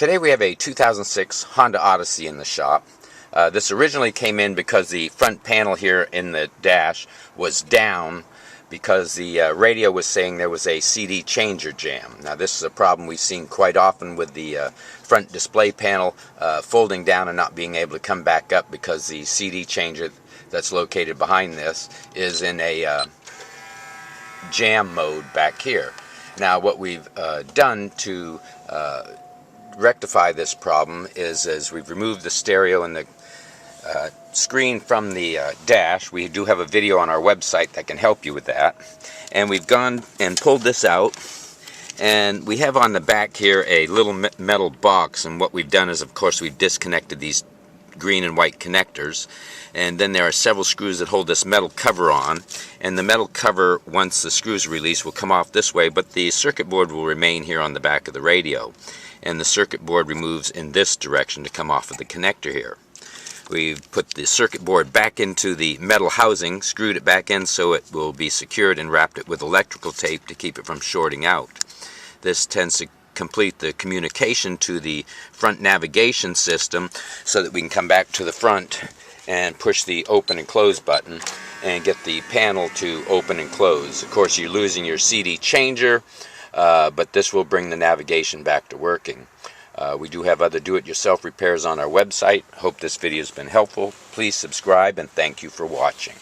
Today we have a 2006 Honda Odyssey in the shop. This originally came in because the front panel here in the dash was down because the radio was saying there was a CD changer jam. Now this is a problem we've seen quite often with the front display panel folding down and not being able to come back up because the CD changer that's located behind this is in a jam mode back here. Now what we've done to rectify this problem is we've removed the stereo and the screen from the dash. We do have a video on our website that can help you with that, and we've gone and pulled this out, and we have on the back here a little metal box, and what we've done is, of course, we've disconnected these green and white connectors, and then there are several screws that hold this metal cover on, and the metal cover, once the screws are released, will come off this way, but the circuit board will remain here on the back of the radio, and the circuit board removes in this direction to come off of the connector here. We've put the circuit board back into the metal housing, screwed it back in so it will be secured, and wrapped it with electrical tape to keep it from shorting out. This tends to complete the communication to the front navigation system so that we can come back to the front and push the open and close button and get the panel to open and close. Of course, you're losing your CD changer, but this will bring the navigation back to working. We do have other do-it-yourself repairs on our website. Hope this video has been helpful. Please subscribe, and thank you for watching.